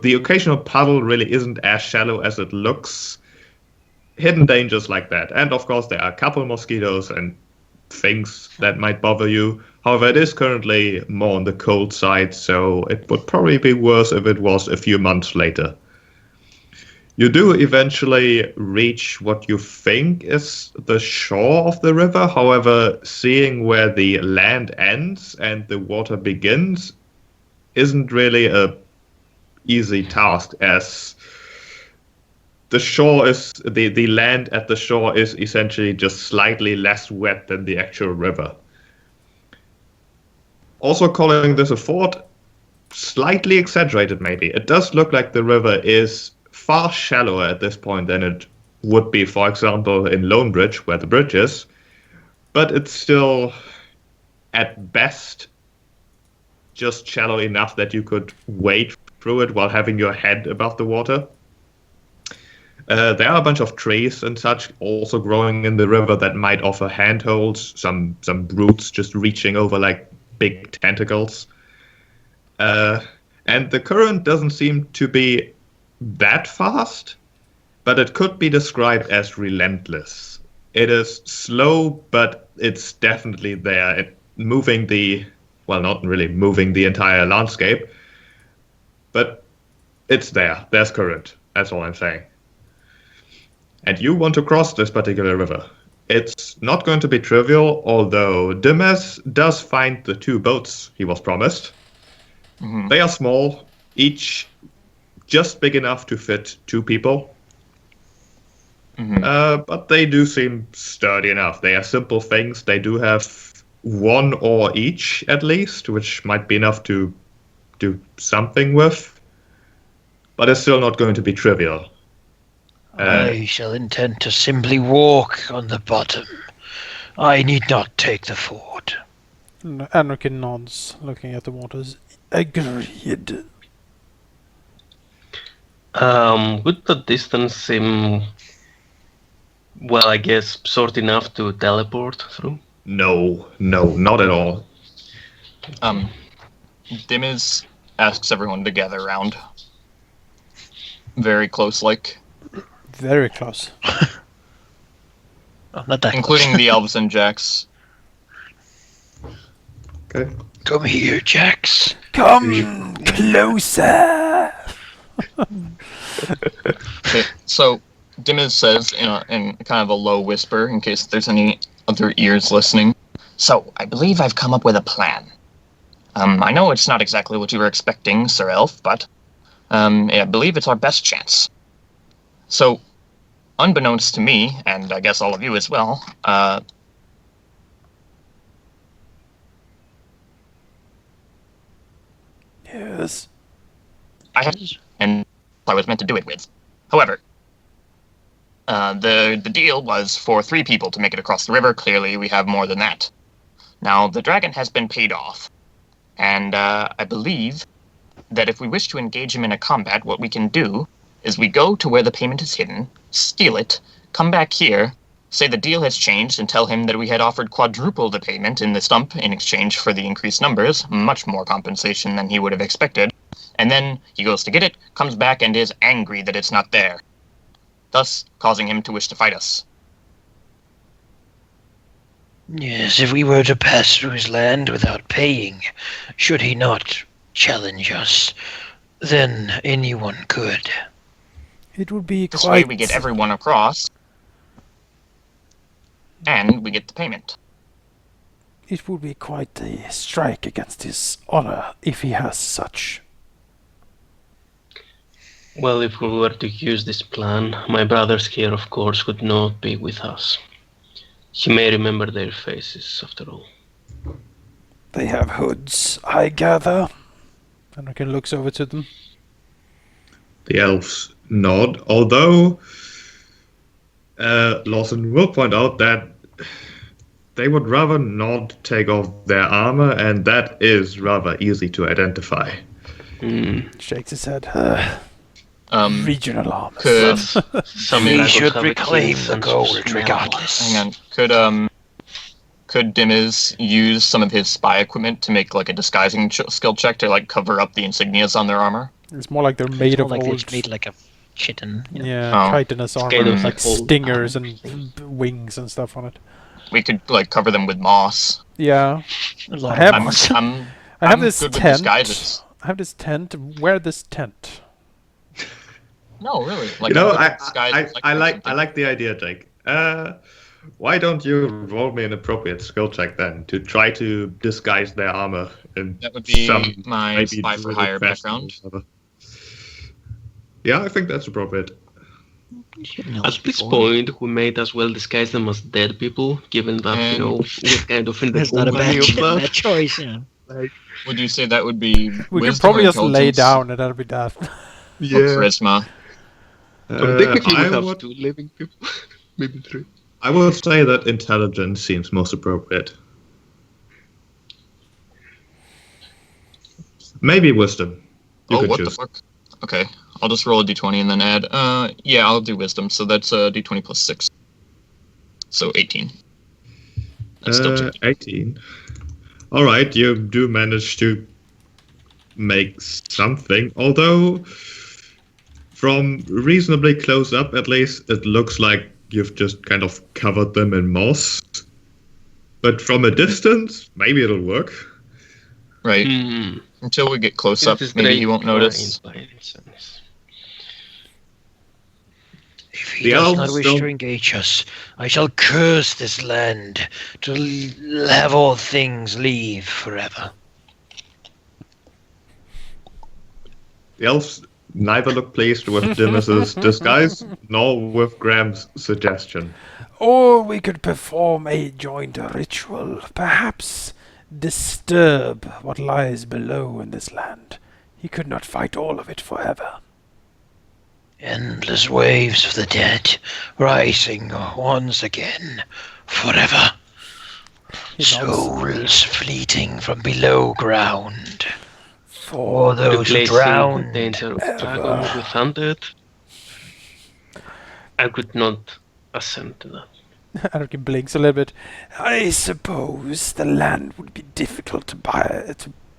The occasional puddle really isn't as shallow as it looks. Hidden dangers like that. And of course there are a couple mosquitoes and things that might bother you. However, it is currently more on the cold side, so it would probably be worse if it was a few months later. You do eventually reach what you think is the shore of the river. However, seeing where the land ends and the water begins isn't really a easy task, as the shore is the land at the shore is essentially just slightly less wet than the actual river. Also, calling this a fort, slightly exaggerated maybe. It does look like the river is far shallower at this point than it would be, for example, in Lonebridge, where the bridge is, but it's still, at best, just shallow enough that you could wade through it while having your head above the water. There are a bunch of trees and such also growing in the river that might offer handholds, some roots just reaching over like big tentacles. And the current doesn't seem to be that fast, but it could be described as relentless. It is slow, but it's definitely there, moving not really moving the entire landscape, but it's there. There's current. That's all I'm saying. And you want to cross this particular river. It's not going to be trivial, although Dimezz does find the 2 boats he was promised. Mm-hmm. They are small, each just big enough to fit 2 people. Mm-hmm. But they do seem sturdy enough. They are simple things. They do have 1 oar each, at least, which might be enough to do something with. But it's still not going to be trivial. I shall intend to simply walk on the bottom. I need not take the ford. Anrakyn nods, looking at the waters. Agreed. Would the distance seem, well, I guess, short enough to teleport through? No, not at all. Dimezz asks everyone to gather around. Very close-like. Very close. Oh, not that Including close. the elves and Jax. Okay. Come here, Jax. Come closer! Okay, so Dimezz says in kind of a low whisper, in case there's any other ears listening. So, I believe I've come up with a plan. I know it's not exactly what you were expecting, Sir Elf, but I believe it's our best chance. So, unbeknownst to me, and I guess all of you as well, Yes. I have, and I was meant to do it with. However, the deal was for 3 people to make it across the river. Clearly, we have more than that. Now, the dragon has been paid off, and I believe that if we wish to engage him in a combat, what we can do is we go to where the payment is hidden, steal it, come back here, say the deal has changed, and tell him that we had offered quadruple the payment in the stump in exchange for the increased numbers, much more compensation than he would have expected, and then he goes to get it, comes back, and is angry that it's not there, thus causing him to wish to fight us. Yes, if we were to pass through his land without paying, should he not challenge us, then anyone could. It would be This quite... way we get everyone across, and we get the payment. It would be quite a strike against his honor, if he has such. Well, if we were to use this plan, my brothers here, of course, would not be with us. You may remember their faces, after all. They have hoods, I gather. Anrakyn looks over to them. The elves nod, although Lawson will point out that they would rather not take off their armor, and that is rather easy to identify. Shakes his head. Regional armor. Could We should reclaim the gold regardless. hang on? Could Dimezz use some of his spy equipment to make like a disguising skill check to like cover up the insignias on their armor? It's more like they're made of like old... it's made like a chitin. Yeah, Oh. chitinous armor, kind of like like old stingers and wings and stuff on it. We could like cover them with moss. Yeah. A lot I have- of moss. I'm I have I'm this good with tent. disguises. I have this tent. Wear this tent. No, really. Like, You know, I disguise I something. like the idea, Jake. Why don't you roll me an appropriate skill check then to try to disguise their armor in That would be some my maybe spy for druidic hire fashion background. or whatever. Yeah, I think that's appropriate. At this point, we might as well disguise them as dead people, given that, And- we're kind of in the That's not a company bad, of that. bad choice, yeah. Would you say that would be We could wisdom probably or just lay intelligence down and that'll be that. or charisma? So technically, I we have would- 2 living people, maybe 3. I will say that intelligence seems most appropriate. Maybe wisdom. You Oh, could what choose. the fuck? Okay, I'll just roll a d20 and then add. Yeah, I'll do wisdom. So that's a d20 plus 6. So 18. That's still too. 18. All right, you do manage to make something, although from reasonably close up, at least, it looks like you've just kind of covered them in moss. But from a distance, maybe it'll work. Right. Hmm. Until we get close up, This is maybe he great won't notice. by any sense. If he The does not elves wish don't- to engage us, I shall curse this land to have all things leave forever. The elves neither look pleased with Dimezz's disguise nor with Graham's suggestion. Or we could perform a joint ritual. Perhaps disturb what lies below in this land. He could not fight all of it forever. Endless waves of the dead, rising once again, forever. He nods. Souls fleeting from below ground. For those who Replacing drowned. danger of dragon with undead. I could not assent to that. Anrakyn blinks a little bit. I suppose the land would be difficult to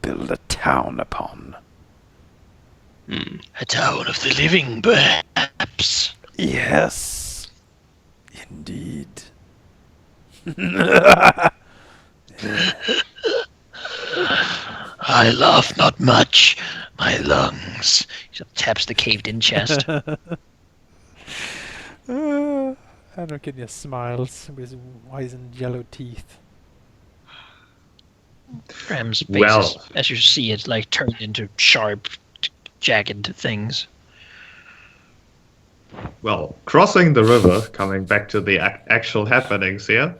build a town upon. A town of the living, perhaps. Yes, indeed. I laugh not much. My lungs. He taps the caved-in chest. Anrakyn just smiles with his wizened yellow teeth. Ram's face, Well. as you see it, like turned into sharp, jagged things. Well, crossing the river, coming back to the actual happenings here,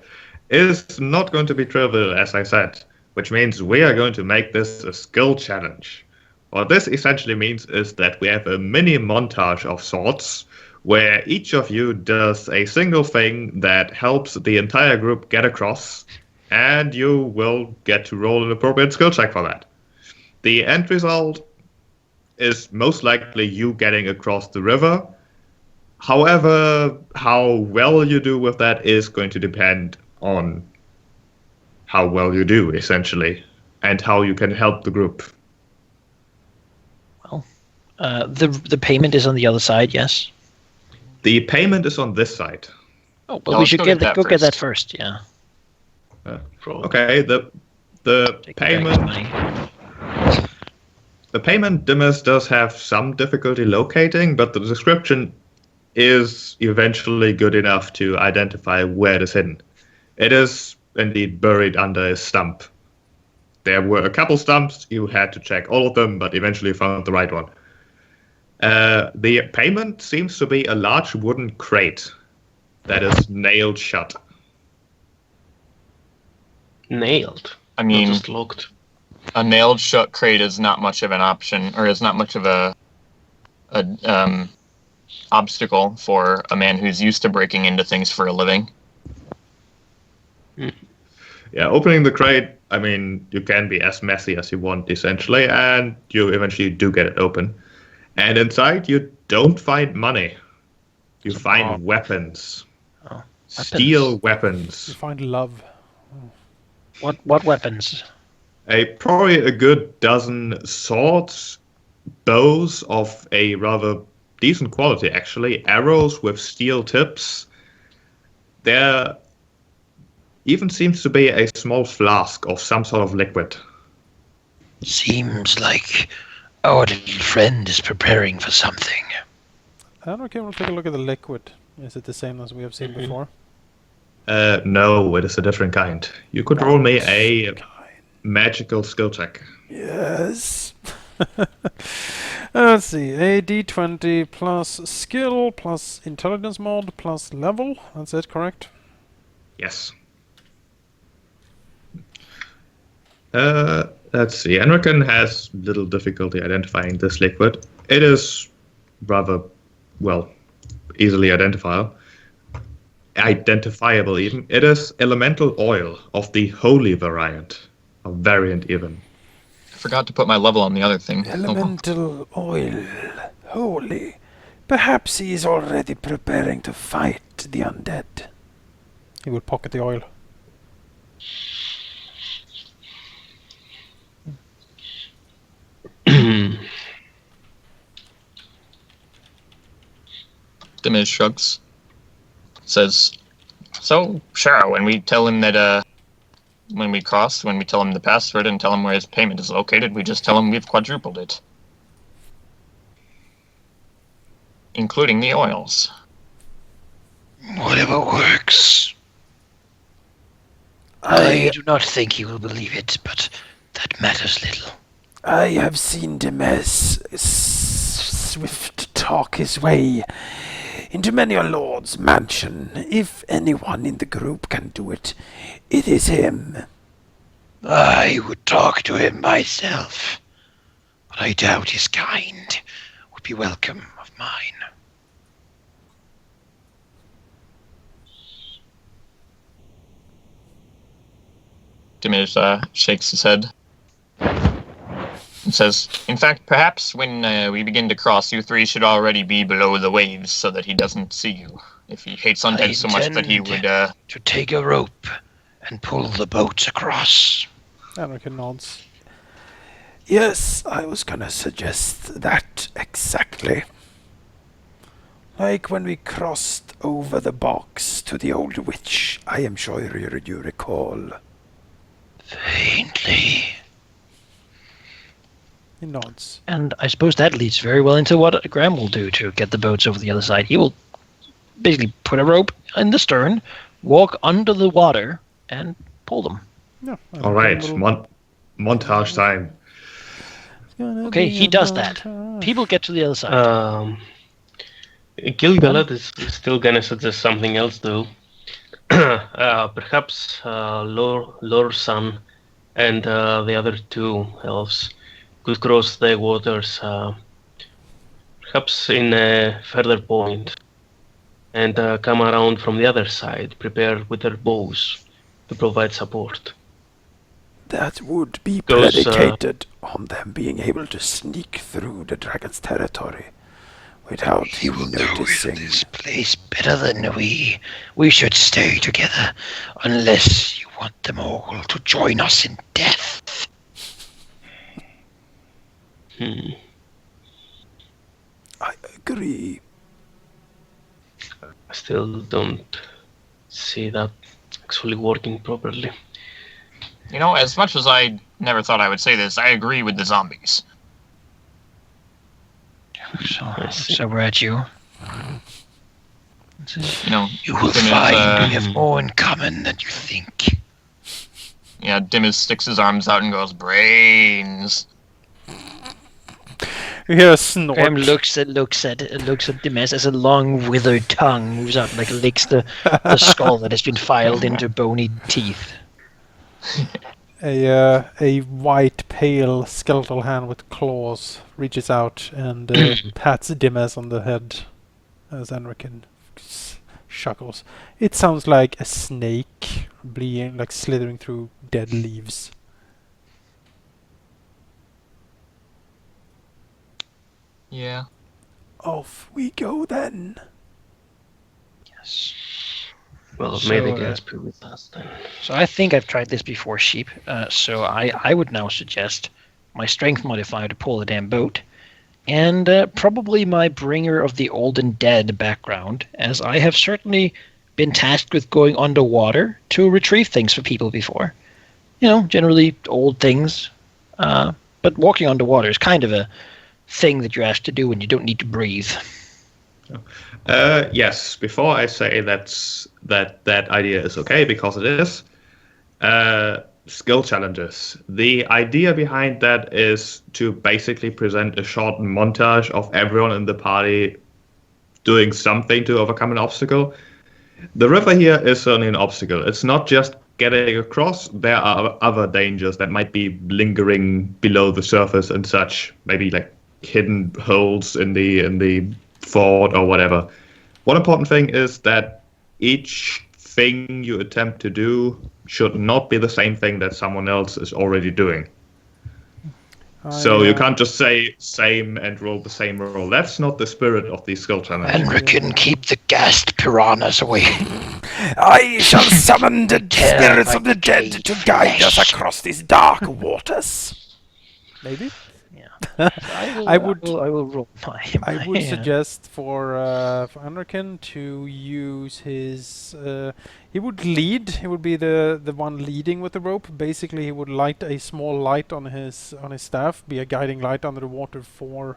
is not going to be trivial, as I said, which means we are going to make this a skill challenge. What this essentially means is that we have a mini montage of sorts, where each of you does a single thing that helps the entire group get across, and you will get to roll an appropriate skill check for that. The end result is most likely you getting across the river. However, how well you do with that is going to depend on how well you do, essentially, and how you can help the group. The payment is on the other side, yes? The payment is on this side. Oh, No, well, we let's should go get get that that first, yeah. Okay, the Take the dragon's payment money. the payment Dimezz does have some difficulty locating, but the description is eventually good enough to identify where it is hidden. It is indeed buried under a stump. There were a couple stumps, you had to check all of them, but eventually found the right one. The payment seems to be a large wooden crate that is nailed shut. Nailed. I Not mean, just locked. a nailed shut crate is not much of an option, or is not much of a obstacle for a man who's used to breaking into things for a living. Yeah, opening the crate, I mean, you can be as messy as you want, essentially, and you eventually do get it open. And inside, you don't find money. You find weapons. Oh, Steel You weapons. find love. What weapons? Probably a good dozen swords, bows of a rather decent quality, actually, arrows with steel tips. There even seems to be a small flask of some sort of liquid. Seems like our little friend is preparing for something. Anrakyn will take a look at the liquid. Is it the same as we have seen before? No, it is a different kind. You could roll me a magical skill check. Yes. Let's see. A d20 plus skill plus intelligence mod plus level. That's it, correct? Yes. Let's see. Anrakyn has little difficulty identifying this liquid. It is rather, well, easily identifiable even. It is elemental oil of the holy variant, a variant even. I forgot to put my level on the other thing. Elemental oil. Holy. Perhaps he is already preparing to fight the undead. He will pocket the oil. Dimezz shrugs. Says, so, sure, when we tell him that, when we tell him the password and tell him where his payment is located, we just tell him we've quadrupled it. Including the oils. Whatever works. I do not think he will believe it, but that matters little. I have seen Dimezz swift talk his way into many a lord's mansion. If anyone in the group can do it, it is him. I would talk to him myself, but I doubt his kind would be welcome of mine. Dimezz shakes his head and says, "In fact, perhaps when we begin to cross, you three should already be below the waves so that he doesn't see you. If he hates undead so much that he would..." to take a rope and pull the boats across. Anrakyn nods. Yes, I was gonna suggest that exactly. Like when we crossed over the box to the old witch, I am sure you recall. Faintly. He nods. And I suppose that leads very well into what Graham will do to get the boats over the other side. He will basically put a rope in the stern, walk under the water, and pull them. Yeah. All right, montage time. Okay, he does that. People get to the other side. Gil-Galad is still gonna suggest something else, though. Perhaps Lawson and the other two elves could cross the waters, perhaps in a further point, and come around from the other side, prepared with their bows to provide support. That would be Goes, predicated on them being able to sneak through the dragon's territory without He will you know noticing. this place better than we. We should stay together, unless you want them all to join us in death. Hmm. I agree. I still don't see that actually working properly. You know, as much as I never thought I would say this, I agree with the zombies. So we're at you. You know, You will Dimezz, find we have more in common than you think. yeah, Dimezz sticks his arms out and goes, "Brains." You hear a snort. Graham looks at Dimezz as a long withered tongue moves up, like licks the skull that has been filed into bony teeth. A white, pale, skeletal hand with claws reaches out and pats Dimezz on the head as Anrakyn chuckles. It sounds like a snake bleeding, like slithering through dead leaves. Yeah. Off we go then. Yes. Well, So, may the gas be with us then. So I think I've tried this before, Sheep. So I would now suggest my strength modifier to pull the damn boat, and probably my bringer of the old and dead background, as I have certainly been tasked with going underwater to retrieve things for people before. You know, generally old things. But walking underwater is kind of a thing that you're asked to do when you don't need to breathe. Yes, before I say that idea is okay, because it is, skill challenges. The idea behind that is to basically present a short montage of everyone in the party doing something to overcome an obstacle. The river here is certainly an obstacle. It's not just getting across. There are other dangers that might be lingering below the surface and such, maybe like hidden holes in the fort or whatever. One important thing is that each thing you attempt to do should not be the same thing that someone else is already doing. So you can't just say same and roll the same roll. That's not the spirit of the skill challenge. Anrakyn, keep the gassed piranhas away. I shall summon the Tear spirits my of the dead decayed to guide us flesh. across these dark waters. Maybe. Yeah. I would roll my. I would suggest for Anrakyn to use his. He would lead. He would be the one leading with the rope. Basically, he would light a small light on his staff, be a guiding light under the water for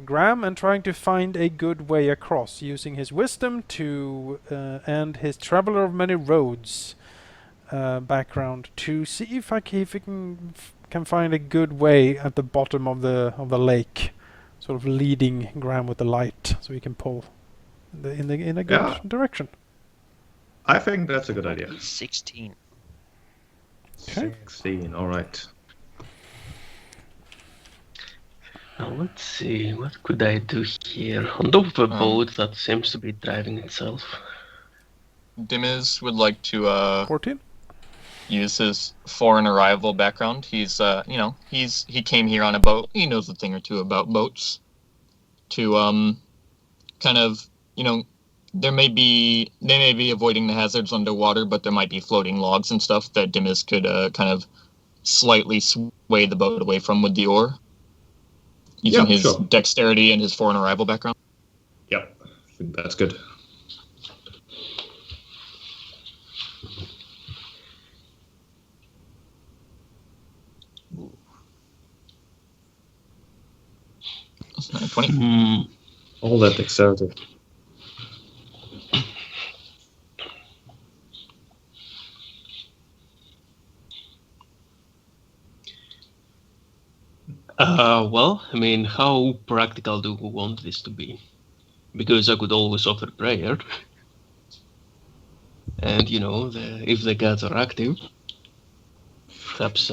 Graham, and trying to find a good way across, using his wisdom to and his traveler of many roads background to see if he can find a good way at the bottom of the lake, sort of leading Graham with the light, so he can pull in a good direction. I think that's a good idea. 16. Okay. 16, all right. Now let's see, what could I do here? On top of a boat that seems to be driving itself. Dimezz would like to 14. use his foreign arrival background. He's, he came here on a boat. He knows a thing or two about boats. To kind of, they may be avoiding the hazards underwater, but there might be floating logs and stuff that Dimezz could kind of slightly sway the boat away from with the oar, using his dexterity and his foreign arrival background. Yep, I think that's good. That's 20. All that dexterity. Well, I mean, how practical do we want this to be? Because I could always offer prayer. And, if the gods are active, perhaps...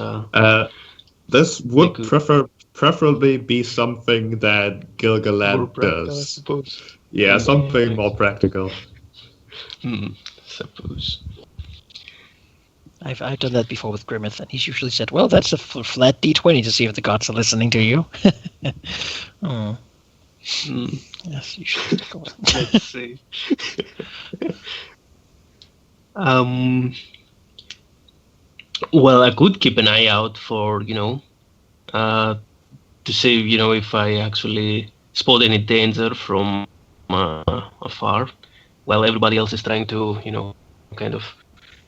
this would preferably be something that Gil-Galad does. Yeah, something more practical. Suppose. I've done that before with Grimith, and he's usually said, "Well, that's a flat D20 to see if the gods are listening to you." Oh. Yes, you should go on. Let's see. Well, I could keep an eye out for, to see, if I actually spot any danger from afar, while everybody else is trying to, kind of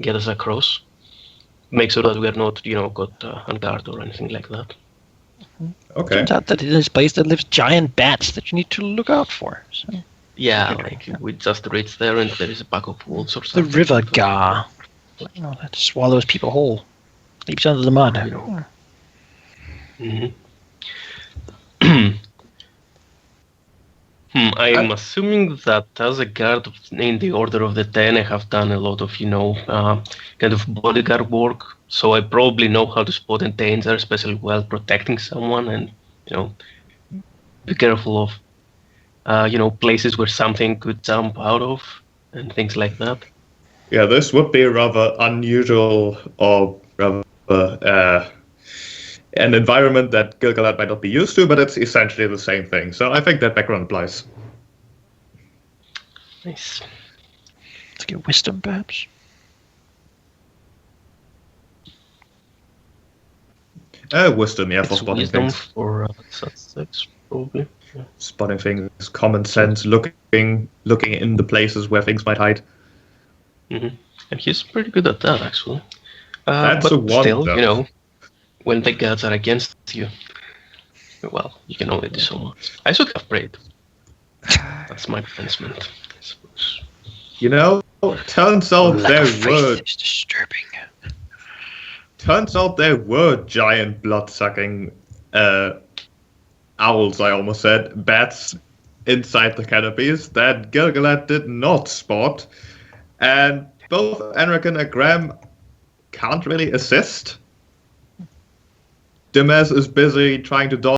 get us across. Make sure that we are not, caught on guard or anything like that. Okay. Turns out that in this place there lives giant bats that you need to look out for. So. Yeah, we just reach there and there is a pack of wolves or something. The river gar, that swallows people whole, leaps under the mud. I'm assuming that as a guard in the Order of the Ten, I have done a lot of, kind of bodyguard work. So I probably know how to spot a danger, especially while protecting someone, and be careful of, places where something could jump out of and things like that. Yeah, this would be rather unusual, or rather an environment that Gil-Galad might not be used to, but it's essentially the same thing. So I think that background applies. Nice. Let's get wisdom, perhaps. Wisdom, yeah, for spotting wisdom things. For such probably. Yeah. Spotting things, common sense, looking in the places where things might hide. And he's pretty good at that, actually. That's but a wonder. Still, when the gods are against you, well, you can only do so much. I should have prayed. That's my punishment, I suppose. Turns out there were... It's disturbing. Turns out there were giant blood-sucking owls, I almost said, bats inside the canopies that Gil-Galad did not spot. And both Anrakyn and Graham can't really assist. Dimezz is busy trying to dodge